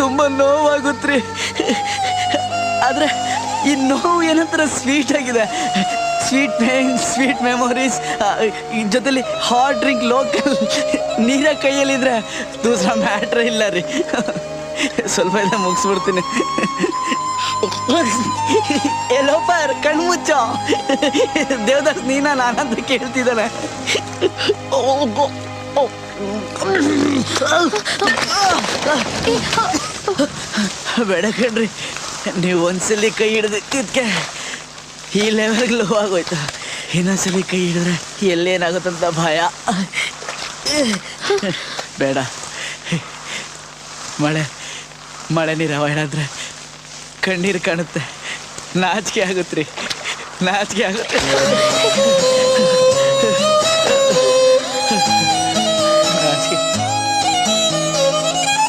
ತುಂಬ ನೋವಾಗುತ್ತ್ರಿ. ಆದರೆ ಈ ನೋವು ಏನಂತರ ಸ್ವೀಟ್ ಆಗಿದೆ. ಸ್ವೀಟ್ ಪೇನ್, ಸ್ವೀಟ್ ಮೆಮೊರೀಸ್, ಜೊತೆಲಿ ಹಾಟ್ ಡ್ರಿಂಕ್, ಲೋಕಲ್ ನೀರ ಕೈಯಲ್ಲಿದ್ರೆ ದೂಸರ ಮ್ಯಾಟ್ರ್ ಇಲ್ಲ ರೀ. ಸ್ವಲ್ಪ ಎಲ್ಲ ಮುಗಿಸ್ಬಿಡ್ತೀನಿ. ಎಲ್ಲೋಪರ್ ಕಣ್ಮುಚ್ಚ. ದೇವದಾಸ್ ನೀನಾ ನಾನಂತ ಕೇಳ್ತಿದ್ದಾನೆ. ಬೇಡ ಕಣ್ರಿ, ನೀವು ಒಂದ್ಸಲಿ ಕೈ ಹಿಡಿದಿದ್ದಕ್ಕೆ ಈ ಲೆವೆಲ್ಗೆ ಲೋ ಆಗೋಯ್ತು. ಇನ್ನೊಂದ್ಸಲಿ ಕೈ ಹಿಡಿದ್ರೆ ಎಲ್ಲೇನಾಗುತ್ತಂತ ಭಯ. ಬೇಡ, ಮಳೆ ನೀರು ಅವಾಯ್ಡ್ ಆದರೆ ಕಣ್ಣೀರು ಕಾಣುತ್ತೆ. ನಾಚಿಕೆ ಆಗುತ್ತೆ ರೀ, ನಾಚಿಕೆ ಆಗುತ್ತೆ.